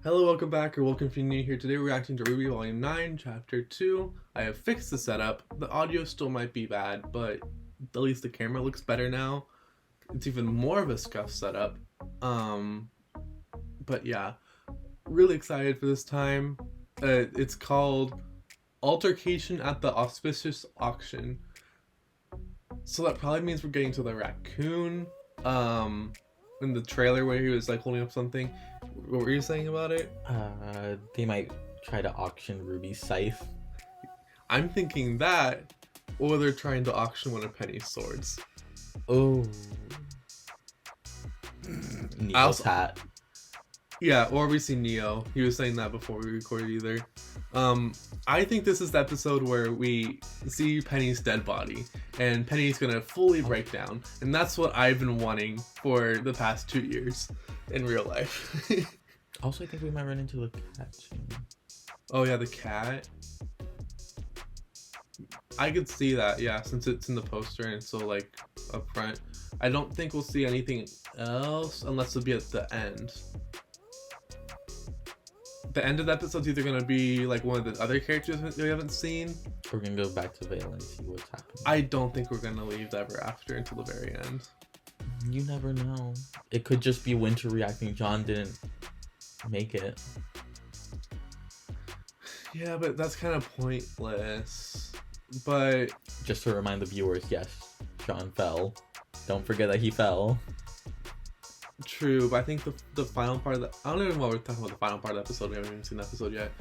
Hello, welcome back, or welcome if you're new here. Today we're reacting to RWBY Volume 9, Chapter 2. I have fixed the setup. The audio still might be bad, but at least the camera looks better now. It's even more of a scuffed setup. But yeah, really excited for this time. It's called Altercation at the Auspicious Auction. So that probably means we're getting to the raccoon. In the trailer where he was like holding up something. What were you saying about it? They might try to auction RWBY's scythe. I'm thinking that, or they're trying to auction one of Penny's swords. Oh. Neo's hat. Yeah, or we see Neo. He was saying that before we recorded either. I think this is the episode where we see Penny's dead body, and Penny's gonna fully break down, and that's what I've been wanting for the past 2 years in real life. Also, I think we might run into the cat soon. Oh yeah, the cat. I could see that, yeah, since it's in the poster and it's so like up front. I don't think we'll see anything else unless it'll be at the end. The end of the episode's either gonna be like one of the other characters we haven't seen. We're gonna go back to Vale and see what's happening. I don't think we're gonna leave Ever After until the very end. You never know. It could just be Winter reacting John didn't make it. Yeah, but that's kind of pointless. But just to remind the viewers, yes, John fell. Don't forget that he fell. True, but I think the final part of the... I don't even know why we're talking about the final part of the episode. We haven't even seen the episode yet.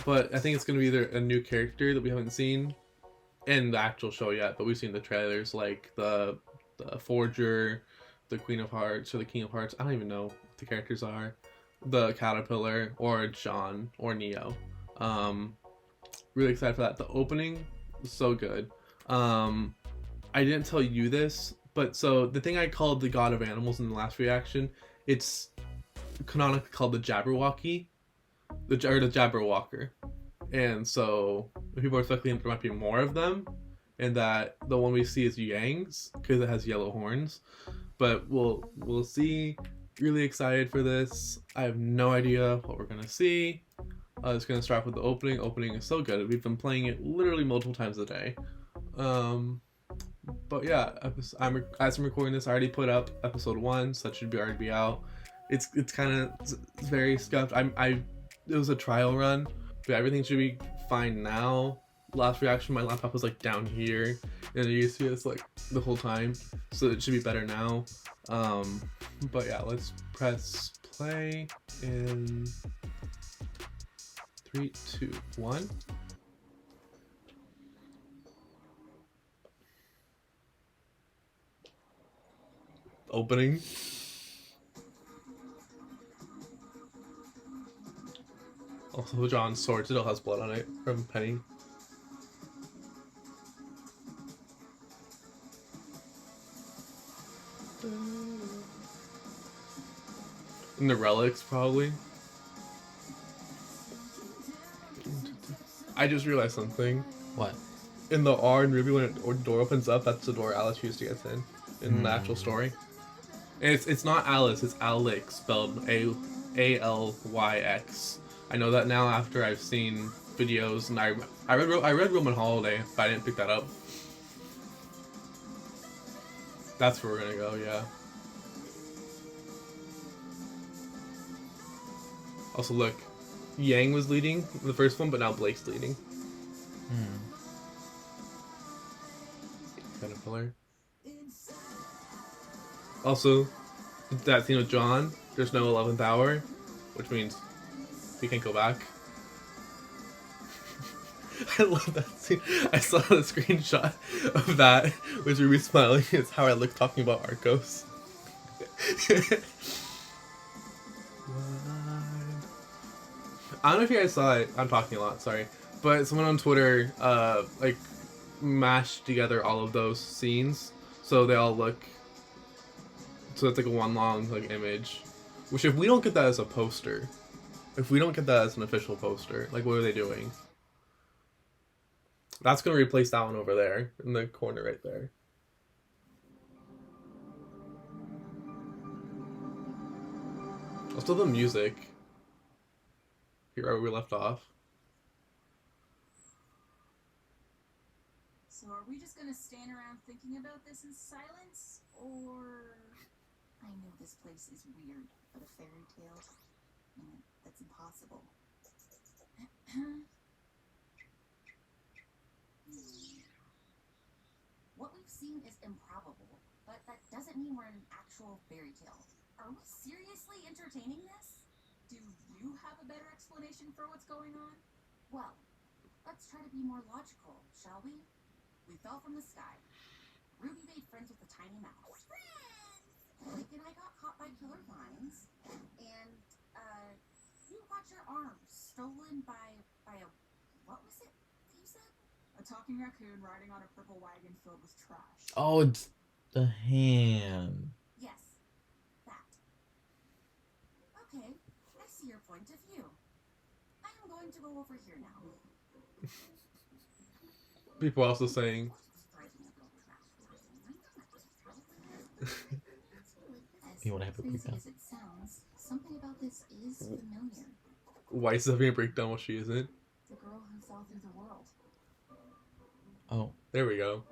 But I think it's going to be either a new character that we haven't seen in the actual show yet, but we've seen the trailers, like the Forger, the Queen of Hearts, or the King of Hearts. I don't even know what the characters are. The Caterpillar, or John, or Neo. Really excited for that. The opening was so good. I didn't tell you this, but so the thing I called the God of Animals in the last reaction, it's canonically called the Jabberwocky, the Jabberwocker. And so people are speculating there might be more of them, and that the one we see is Yang's because it has yellow horns. But we'll see. Really excited for this. I have no idea what we're gonna see. It's gonna start with the opening. Opening is so good. We've been playing it literally multiple times a day. But yeah, as I'm recording this, I already put up episode 1, so that should already be out. It's kind of very scuffed. It was a trial run, but everything should be fine now. Last reaction, my laptop was like down here, and you see it's like the whole time, so it should be better now. But yeah, let's press play in 3, 2, 1. Opening. Also, John's sword still has blood on it from Penny. And the relics, probably. I just realized something. What? In the R in RWBY, when the door opens up, that's the door Alice used to get in the actual story. And it's not Alice, it's Alex, spelled Alyx. I know that now after I've seen videos, and I read Roman Holiday, but I didn't pick that up. That's where we're gonna go, yeah. Also, look, Yang was leading in the first one, but now Blake's leading. Caterpillar. Also, that scene with John, there's no 11th hour, which means we can't go back. I love that scene. I saw the screenshot of that, which RWBY smiling. It's how I look talking about Arcos. I don't know if you guys saw it. I'm talking a lot, sorry. But someone on Twitter, like, mashed together all of those scenes, so they all look... So it's like a one long like image. Which if we don't get that as a poster, if we don't get that as an official poster, like what are they doing? That's gonna replace that one over there in the corner right there. Also the music. Here where we left off. So are we just gonna stand around thinking about this in silence, or... I know this place is weird, but a fairy tale, that's impossible. What we've seen is improbable, but that doesn't mean we're in an actual fairy tale. Are we seriously entertaining this? Do you have a better explanation for what's going on? Well, let's try to be more logical, shall we? We fell from the sky. Ruby made friends with a tiny mouse. Friends! Blake and I got caught by killer vines. And, you got your arm stolen by a... What was it that you said? A talking raccoon riding on a purple wagon filled with trash. Oh, it's the hand. Yes, that. Okay, I see your point of view. I am going to go over here now. People also saying, You want to have a crazy breakdown? as it sounds, something about this is familiar. Weiss is having a breakdown while she isn't. The girl who fell through the world. Oh, There we go.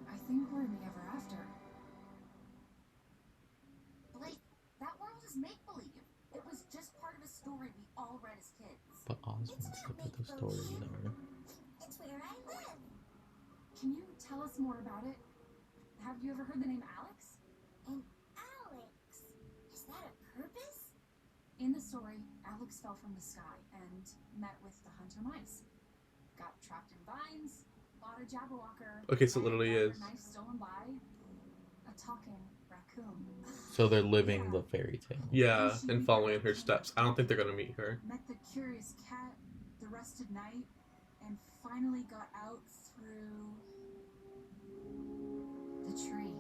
I think we're in the ever after. Blake, that world is make-believe. It was just part of a story we all read as kids. but Osmond said that the story never. It's where I live. Can you tell us more about it? Have you ever heard the name Alex? An Alex? Is that a purpose? In the story, Alex fell from the sky and met with the hunter mice. Got trapped in vines, fought a Jabberwocker. Okay, so it and literally got her is. knife stolen by a talking raccoon. So they're living the fairy tale. Yeah, and following in her steps. I don't think they're gonna meet her. Met the curious cat, the rested knight, and finally got out through the tree.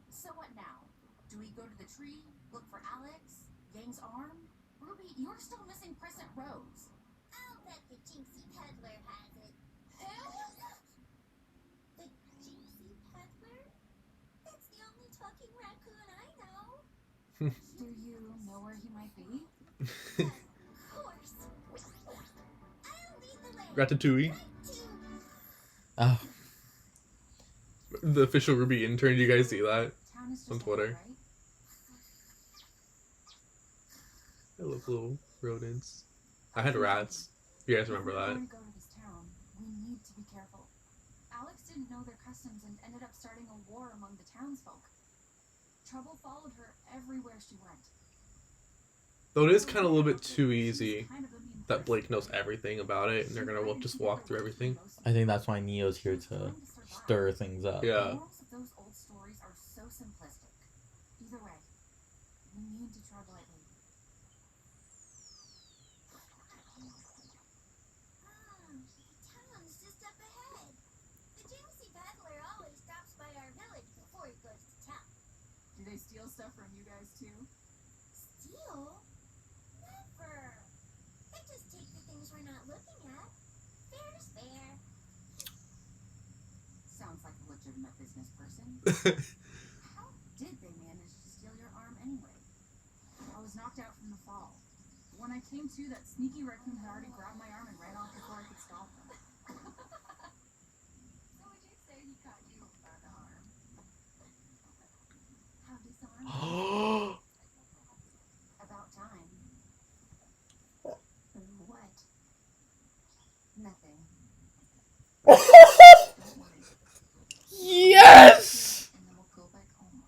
So what now? Do we go to the tree, look for Alex, Yang's arm? Ruby, you're still missing Crescent Rose. I'll bet the Jinxie Peddler has it. The Jinxie Peddler? That's the only talking raccoon I know. Do you know where he might be? Of course. I'll lead the way. Ratatouille, Oh, the official RWBY intern. Do you guys see that? Town is just On ahead, Twitter. right? I love little rodents. I had rats. You guys remember If we're that? going to go to this town, we need to be careful. Alex didn't know their customs and ended up starting a war among the townsfolk. Trouble followed her everywhere she went. Though it is kind of a little bit too easy that Blake knows everything about it, and they're gonna just walk through everything. I think that's why Neo's here to stir things up. Yeah. The morals of those old stories are so simplistic. Either way, we need to tread lightly. The town's just up ahead. The Jinxie Peddler always stops by our village before he goes to town. Do they steal stuff from you guys too? Steal? Never. They just take the things we're not looking at. Fair's fair. Sounds like a legitimate business person. How did they manage to steal your arm anyway? I was knocked out from the fall. When I came to, that sneaky raccoon had already grabbed my arm and ran off before I could stop him. So would you say he caught you unarmed? How disarmed? About time. What? Nothing. Don't worry. Yes! And then we'll go back home.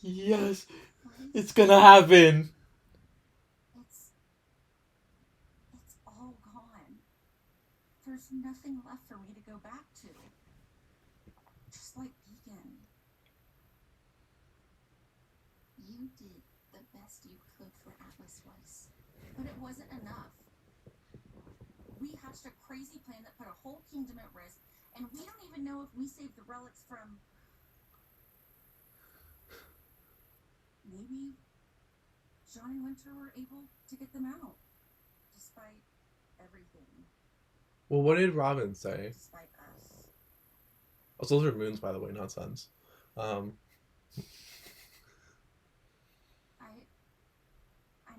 Yes, What? it's gonna happen. It's all gone. There's nothing left for me to go back to. Just like Beacon. You did the best you could for Atlas Weiss, but it wasn't enough. We hatched a crazy plan that put a whole kingdom at risk, and we don't even know if we saved the relics from... Maybe John and Winter were able to get them out, despite everything, Well, what did Robin say? despite us. Oh, so those are moons, by the way, not suns. I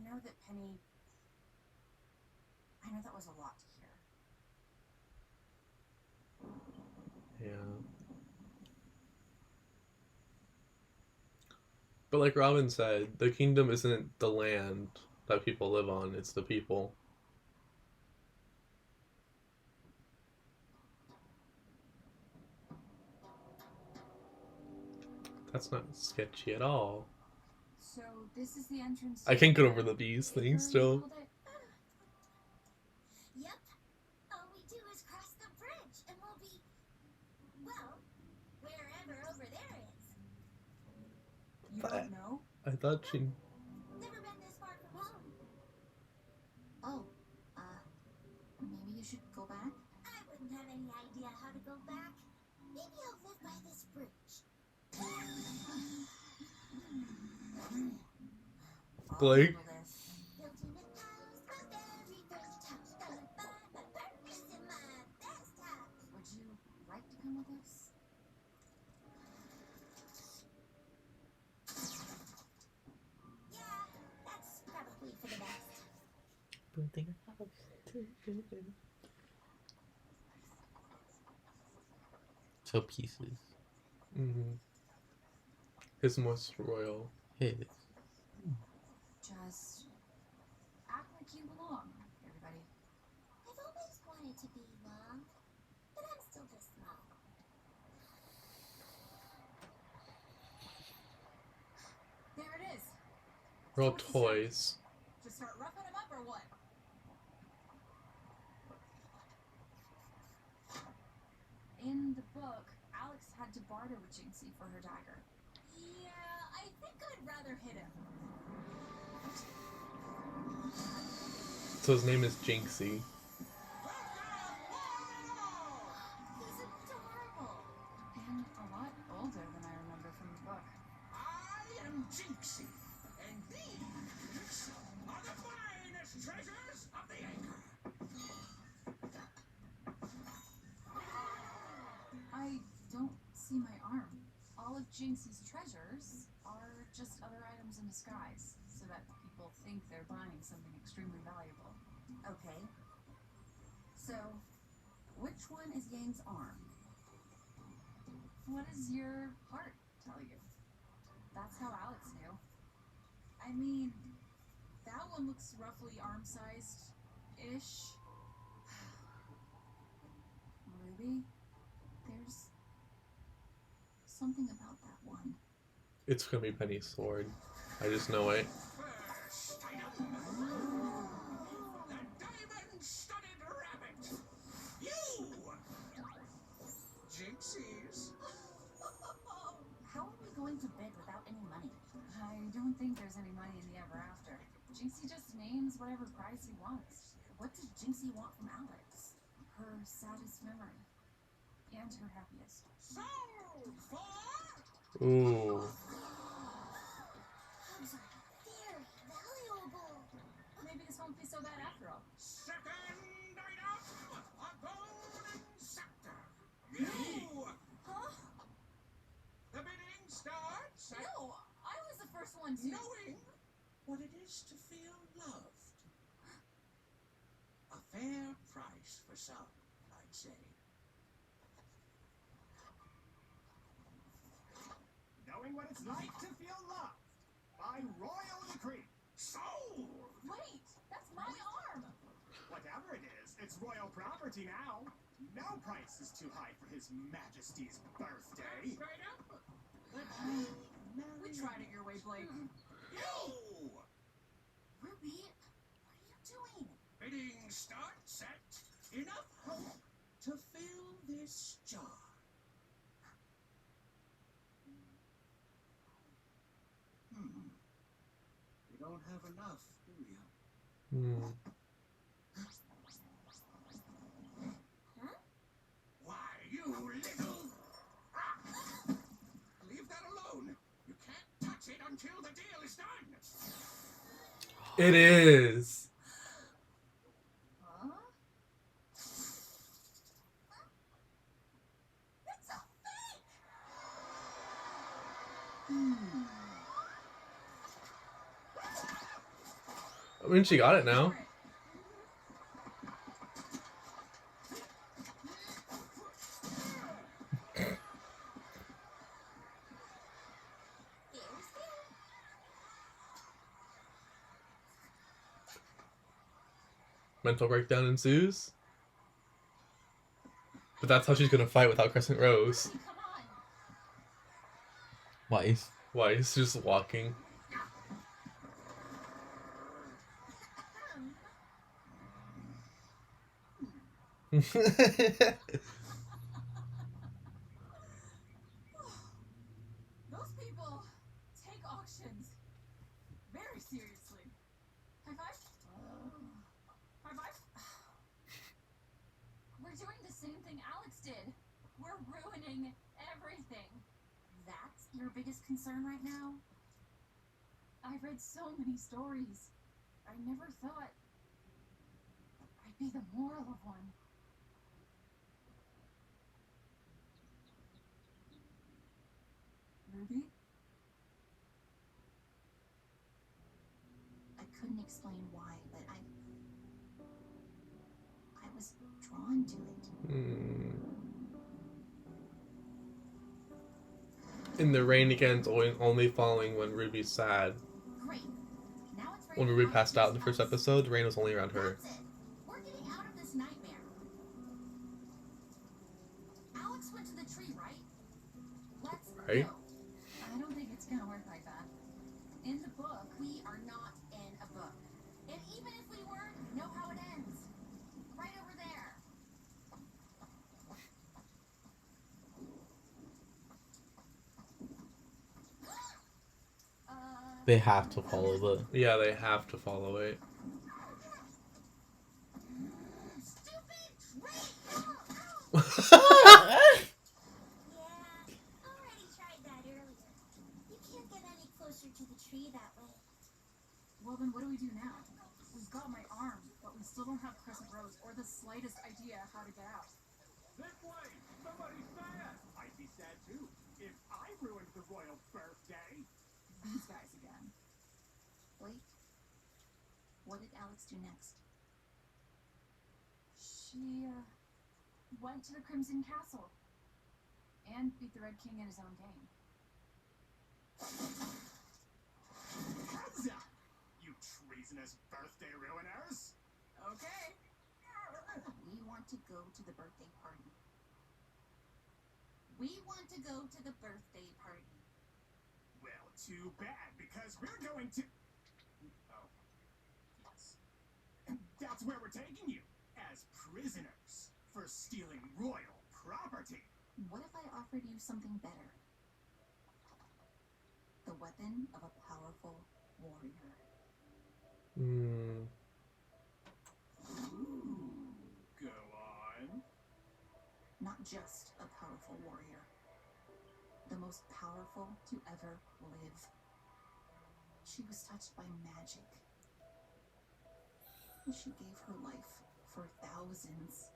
know that Penny. I know that was a lot to hear. Yeah. But like Robin said, the kingdom isn't the land that people live on, it's the people. That's not sketchy at all. So this is the entrance. I can't get over the bees thing still. Yep. All we do is cross the bridge, and we'll be, well, wherever over there is. You don't know? I thought she. Never been this far from home. Oh, maybe you should go back? I wouldn't have any idea how to go back. Maybe I'll live by this bridge. Blake? Would you like to come with us? Yeah, that's probably for the best. To pieces. Mm-hmm. His most royal. His. Just act like you belong, everybody. I've always wanted to belong, but I'm still this small. There it is. We're all So what's the toys. Just start roughing them up or what? In the book, Alex had to barter with Jinxie for her dagger. Yeah, I think I'd rather hit him. So his name is Jinxie. He's adorable. And a lot older than I remember from the book. I am Jinxie, and these are the finest treasures of the Anchor. I don't see my arm. All of Jinxie's treasures are just other items in disguise, so that people think they're buying something extremely valuable. Okay. So, which one is Yang's arm? What does your heart tell you? That's how Alex knew. I mean, that one looks roughly arm-sized-ish. Ruby, there's something about that one. It's gonna be Penny's sword. I just know it. First item, the diamond-studded rabbit. You, Jinxies. How are we going to bid without any money? I don't think there's any money in the ever after. Jinxie just names whatever price he wants. What does Jinxie want from Alex? Her saddest memory. And her happiest. Sold for Ooh. Those are very valuable. Maybe this won't be so bad after all. second item, a golden scepter. You. Huh? The bidding starts at No, I was the first one to. knowing what it is to feel loved. A fair price for some, I'd say. Knowing what it's like to feel loved by royal decree. Sold! Wait, that's my arm. Whatever it is, it's royal property now. No price is too high for His Majesty's birthday. Straight up. We tried it your way, Blake. You! Ruby, what are you doing? Bidding starts at enough hope to fill this jar. You don't have enough, do you? Hmm. Why, you little... Leave that alone. You can't touch it until the deal is done. It is. Huh? It's a I mean, she got it now. Mental breakdown ensues. But that's how she's gonna fight without Crescent Rose. Weiss. Weiss just walking. Those people take auctions very seriously. High five? High five? We're doing the same thing Alex did. We're ruining everything. That's your biggest concern right now? I read so many stories. I never thought I'd be the moral of one. Ruby? I couldn't explain why, but I was drawn to it. In the rain again's only falling when Ruby's sad. Great. Now it's When Ruby passed out in the first episode, the rain was only around her. That's it. We're getting out of this nightmare. Alex went to the tree, right? Let's Right. go. I don't think it's gonna work like that. In the book, we are not in a book. And even if we were, you know how it ends. Right over there. They have to follow the. Yeah, they have to follow it. Stupid tree! Yeah, already tried that earlier. You can't get any closer to the tree that way. Well, then what do we do now? We've got my arm, but we still don't have Crescent Rose or the slightest idea how to get out. This way! Somebody's sad! I'd be sad too if I ruined the royal birthday. These guys again. Wait. What did Alex do next? She went to the Crimson Castle and beat the Red King in his own game. Heads up! You treasonous birthday ruiners! Okay. We want to go to the birthday party. We want to go to the birthday party. Well, too bad, because we're going to... Oh. Yes. That's where we're taking you, as prisoners, for stealing royal property. What if I offered you something better? The weapon of a powerful warrior. Hmm. Ooh, go on. Not just a powerful warrior. The most powerful to ever live. She was touched by magic. She gave her life for thousands.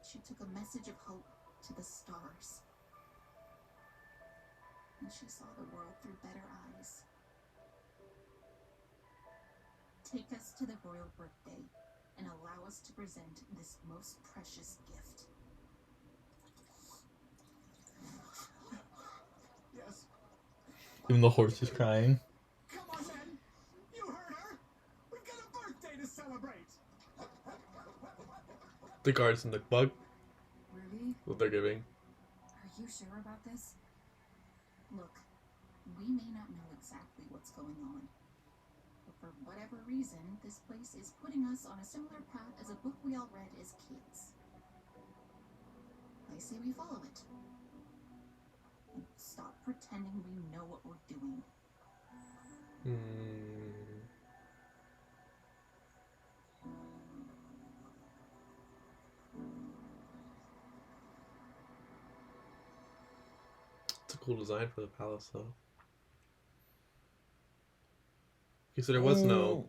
She took a message of hope to the stars. And she saw the world through better eyes. Take us to the royal birthday and allow us to present this most precious gift. Yes. Even the horse is crying. Come on, then. You heard her. We've got a birthday to celebrate. The guards and the bug, Ruby, what they're giving. are you sure about this? Look, we may not know exactly what's going on, but for whatever reason, this place is putting us on a similar path as a book we all read as kids. I say we follow it. And stop pretending we know what we're doing. It's a cool design for the palace, though. Okay, so there was no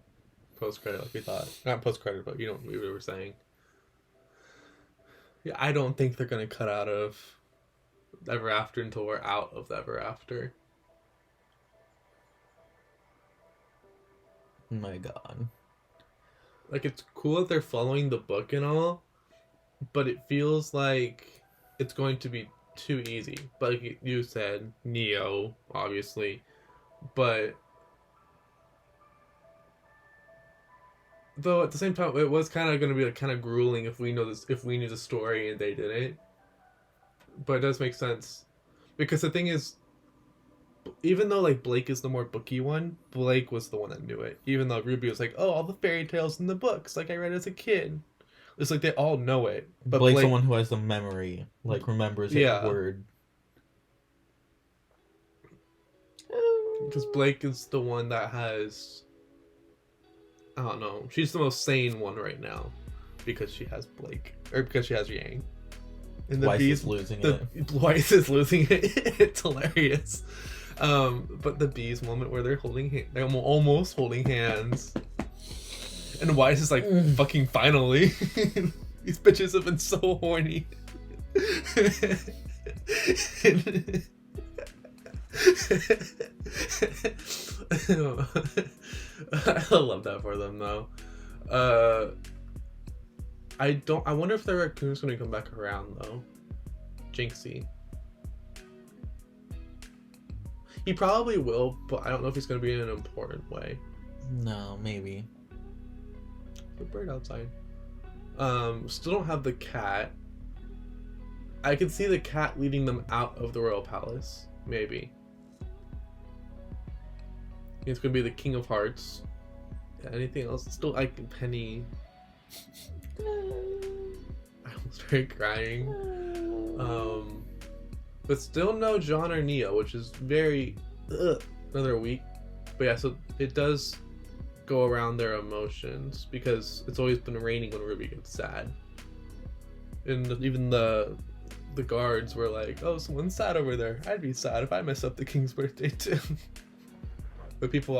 post-credit like we thought. Not post-credit, but you know what we were saying. Yeah, I don't think they're going to cut out of ever after until we're out of the ever after. My God. Like, it's cool that they're following the book and all, but it feels like it's going to be too easy. But like you said, Neo, obviously, but though at the same time, it was kind of going to be like kind of grueling if we knew the story and they didn't. But it does make sense, because the thing is, even though like Blake is the more booky one, Blake was the one that knew it. Even though Ruby was like, "Oh, all the fairy tales in the books, like I read as a kid." It's like they all know it, but Blake's Blake, the one who has the memory, like remembers it word. Because Blake is the one that has, I don't know, she's the most sane one right now, because she has Blake, or because she has Yang. And the Weiss bees is losing it. Weiss is losing it. It's hilarious. But the bees moment where they're they're almost holding hands, and Weiss is like, fucking finally. These bitches have been so horny. I love that for them though. I wonder if the raccoon's gonna come back around though. Jinxie. He probably will, but I don't know if he's gonna be in an important way. No, maybe. The bird outside. Still don't have the cat. I could see the cat leading them out of the royal palace. Maybe. It's gonna be the King of Hearts. Yeah, anything else? Still like Penny. I almost started crying. But still no John or Neo, which is very another week. But yeah, so it does go around their emotions, because it's always been raining when Ruby gets sad. And even the guards were like, "Oh, someone's sad over there. I'd be sad if I mess up the king's birthday too." But people,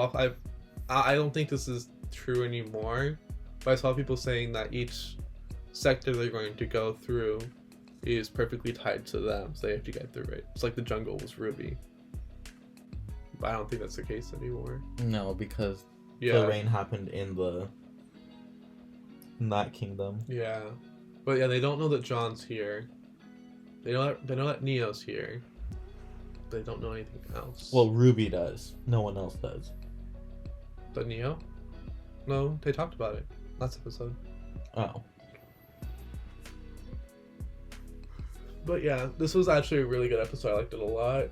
I don't think this is true anymore. But I saw people saying that each sector they're going to go through is perfectly tied to them, so they have to get through it. It's like the jungle was Ruby. But I don't think that's the case anymore. No, because the rain happened in that kingdom. Yeah. But yeah, they don't know that John's here. They know that Neo's here. They don't know anything else. Well, Ruby does. No one else does. But Neo? No, they talked about it last episode. Oh. But yeah, this was actually a really good episode. I liked it a lot.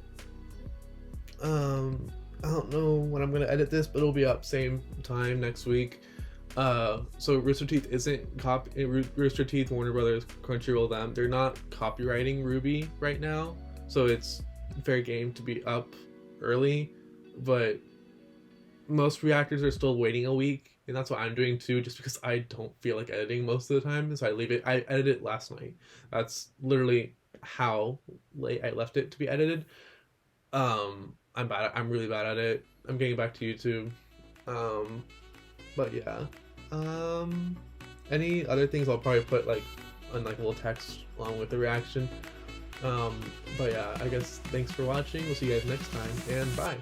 I don't know when I'm gonna edit this, but it'll be up same time next week. So Rooster Teeth isn't Rooster Teeth, Warner Brothers, Crunchyroll, them. They're not copywriting RWBY right now, so it's fair game to be up early. But most reactors are still waiting a week, and that's what I'm doing too, just because I don't feel like editing most of the time, so I leave it. I edited it last night. That's literally how late I left it to be edited. I'm really bad at it. I'm getting back to YouTube. But yeah. Any other things I'll probably put like on like a little text along with the reaction. But yeah, I guess thanks for watching. We'll see you guys next time, and bye.